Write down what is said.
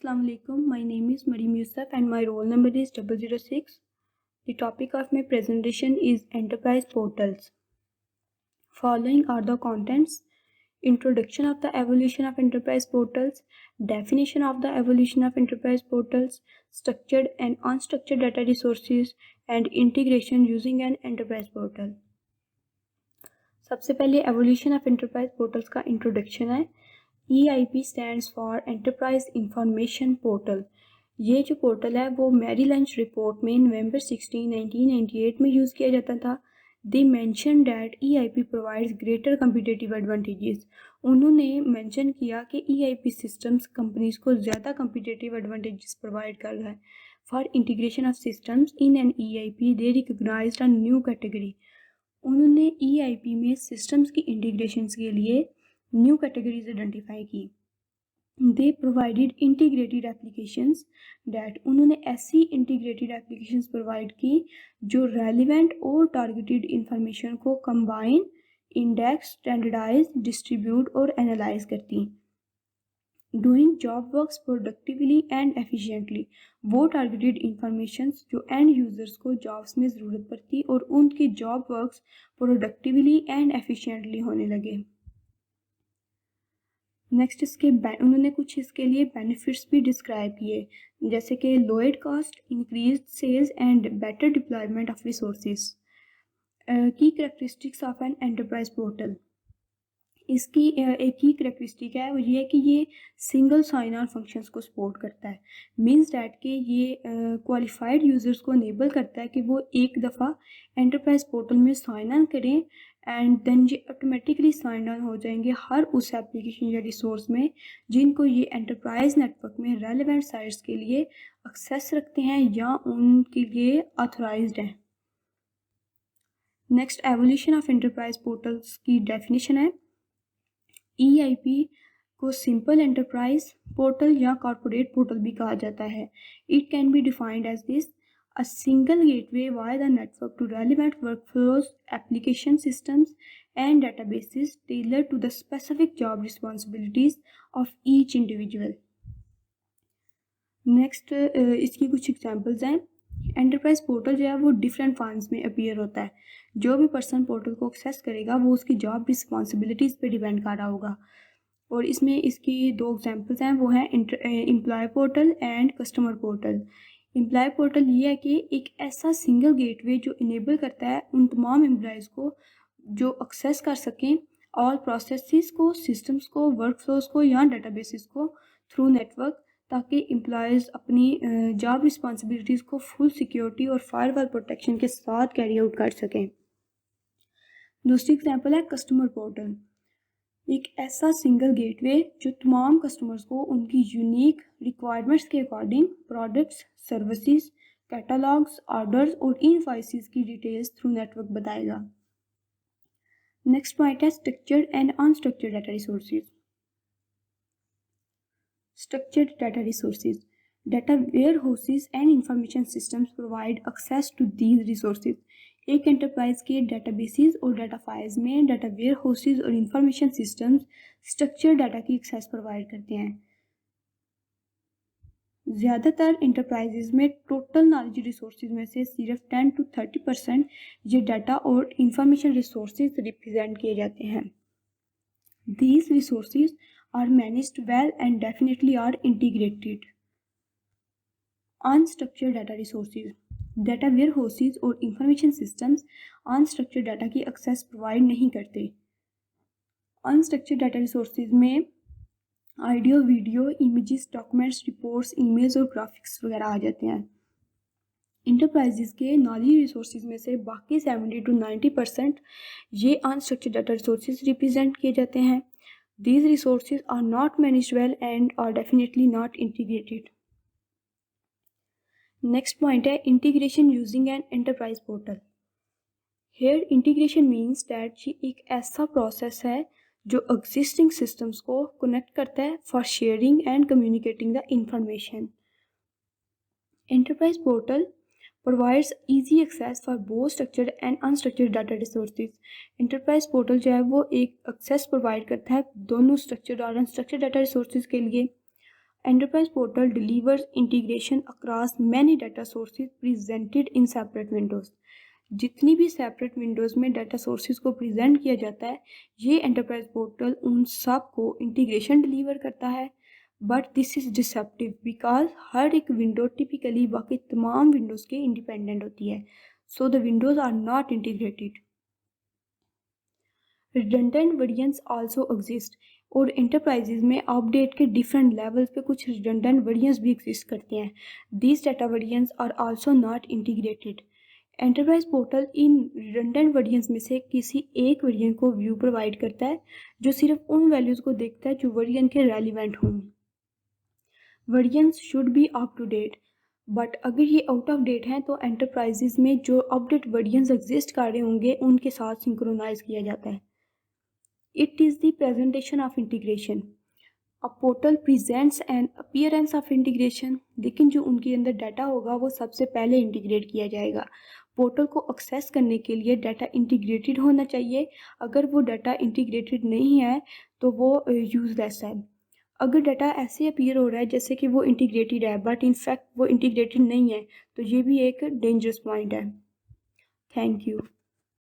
Assalamu alaikum. My name is Maryam Yusuf and my roll number is 006. The topic of my presentation is enterprise portals. Following are the contents: introduction of the evolution of enterprise portals, definition of the evolution of enterprise portals, structured and unstructured data resources, and integration using an enterprise portal. सबसे पहले evolution of enterprise portals का introduction है. EIP stands for Enterprise Information Portal. ये जो portal है वो Mary lunch report में नवंबर 16, 1998 में यूज़ किया जाता था. They mention that EIP provides greater competitive advantages. उन्होंने मेंशन किया कि EIP सिस्टम्स कंपनीज को ज़्यादा कम्पिटिटिव एडवांटेजेस प्रोवाइड कर रहा है. For integration of systems in an EIP they recognised a new category. उन्होंने EIP में सिस्टम्स की इंटीग्रेशंस के लिए न्यू कैटेगरीज आइडेंटिफाई की. They provided integrated applications that. उन्होंने ऐसी इंटीग्रेटेड एप्लीकेशंस प्रोवाइड की जो रेलिवेंट और टारगेटेड इंफॉर्मेशन को कंबाइन, इंडेक्स, स्टैंडर्डाइज, डिस्ट्रीब्यूट और एनालाइज करती. Doing job works productively and efficiently. वो टारगेटेड इंफॉर्मेशन जो एंड यूजर्स को जॉब्स में ज़रूरत पड़ती और उनकी job works productively and efficiently होने लगे. नेक्स्ट उन्होंने कुछ इसके लिए बेनिफिट्स भी डिस्क्राइब किए, जैसे कि lowered cost, increase sales and better deployment of resources. Key characteristics of an enterprise portal. इसकी एक ही करेक्टरिस्टिक है वो ये है कि ये सिंगल साइन ऑन फंक्शंस को सपोर्ट करता है. मींस डैट कि ये क्वालिफाइड यूज़र्स को इनेबल करता है कि वो एक दफ़ा एंटरप्राइज पोर्टल में साइन ऑन करें एंड देन ये ऑटोमेटिकली साइन ऑन हो जाएंगे हर उस एप्लीकेशन या रिसोर्स में जिनको ये एंटरप्राइज नेटवर्क में रेलेवेंट साइट्स के लिए एक्सेस रखते हैं या उनके लिए ऑथराइज्ड हैं. Next evolution of enterprise portals की डेफिनेशन है. EIP को सिंपल एंटरप्राइज पोर्टल या कॉर्पोरेट पोर्टल भी कहा जाता है. It can be defined as this: a single gateway via the network to relevant workflows, application systems, and databases tailored to the specific job responsibilities of each individual. Next इसकी कुछ examples हैं. Enterprise portal जो है वो different forms में appear होता है. जो भी पर्सन पोर्टल को एक्सेस करेगा वो उसकी जॉब रिस्पॉन्सिबिलिटीज़ पे डिपेंड कर रहा होगा. और इसमें इसकी दो एग्जांपल्स हैं, वो हैं employee portal and customer portal. Employee portal ये है कि एक ऐसा सिंगल गेटवे जो इनेबल करता है उन तमाम एम्प्लॉयज़ को जो एक्सेस कर सकें ऑल प्रोसेसेस को, सिस्टम्स को, वर्कफ्लोज को या डेटाबेसेस को थ्रू नेटवर्क, ताकि एम्प्लॉयज़ अपनी जॉब रिस्पॉन्सिबिलिटीज़ को फुल सिक्योरिटी और फायरवॉल प्रोटेक्शन के साथ कैरी आउट कर सकें. दूसरी एग्जांपल है कस्टमर पोर्टल. एक ऐसा सिंगल गेटवे जो तमाम कस्टमर्स को उनकी यूनिक रिक्वायरमेंट्स के according products, services, catalogues, orders और इनवॉइसेस की डिटेल्स थ्रू नेटवर्क बताएगा. नेक्स्ट पॉइंट है structured and unstructured data resources. Structured data resources. Data warehouses and information systems provide access to these resources. एक enterprise के databases और data files में data warehouses और information systems structured data की access provide करते हैं. ज़्यादातर enterprises में टोटल नॉलेज रिसोर्सेज में से सिर्फ 10 to 30% ये डाटा और इंफॉर्मेशन रिसोर्सेज रिप्रेजेंट किए जाते हैं. These resources are managed well and definitely are integrated. Unstructured data resources. Data warehouses और इंफॉर्मेशन सिस्टम्स अनस्ट्रक्चर्ड डाटा की एक्सेस प्रोवाइड नहीं करते. अनस्ट्रक्चर्ड डाटा रिसोर्सेज में audio, video, images, documents, reports, emails और graphics वगैरह आ जाते हैं. इंटरप्राइजेज के नॉलेज रिसोर्सेज में से बाकी 70 to 90% ये अनस्ट्रक्चर्ड डाटा रिसोर्सेज रिप्रेजेंट किए जाते हैं. These resources are not managed well and are definitely not integrated. Next point है integration using an enterprise portal. Here integration means that ये एक ऐसा प्रोसेस है जो एग्जिस्टिंग सिस्टम्स को कनेक्ट करता है for sharing and communicating the information. Enterprise portal provides easy access for both structured and unstructured data resources. Enterprise portal जो है वो एक एक्सेस प्रोवाइड करता है दोनों स्ट्रक्चर्ड और अनस्ट्रक्चर्ड डाटा रिसोर्सेज के लिए. Enterprise portal delivers integration across many data sources presented in separate windows. जितनी भी सेपरेट विंडोज़ में डाटा सोर्सेज को प्रेजेंट किया जाता है, ये एंटरप्राइज पोर्टल उन सब को इंटीग्रेशन डिलीवर करता है. But this is deceptive because हर एक विंडो टिपिकली बाकी तमाम विंडोज़ के इंडिपेंडेंट होती है. So the windows are not integrated. Redundant variants also exist. और एंटरप्राइजेज में अपडेट के डिफरेंट लेवल्स पे कुछ रिडंडेंट वेरिएंट्स भी एग्जिस्ट करते हैं. These data variants are also not integrated. Enterprise portal इन रिडंडेंट वेरिएंट्स में से किसी एक वेरिएंट को व्यू प्रोवाइड करता है जो सिर्फ उन वैल्यूज़ को देखता है जो वेरिएंट के रेलिवेंट हों. Variants should be up to date. But अगर ये आउट ऑफ डेट हैं तो एंटरप्राइजेज में जो अपडेट वेरिएंट्स एग्जिस्ट कर रहे होंगे उनके साथ सिंक्रोनाइज किया जाता है. It is the presentation of integration. A portal presents an appearance of integration, लेकिन जो उनके अंदर डाटा होगा वो सबसे पहले इंटीग्रेट किया जाएगा. पोर्टल को एक्सेस करने के लिए डाटा इंटीग्रेटेड होना चाहिए. अगर वो डाटा इंटीग्रेटेड नहीं है तो वो यूजलेस है. अगर डाटा ऐसे अपीयर हो रहा है जैसे कि वो इंटीग्रेटेड है बट इनफैक्ट वो इंटीग्रेटेड नहीं है तो ये भी एक डेंजरस पॉइंट है. Thank you.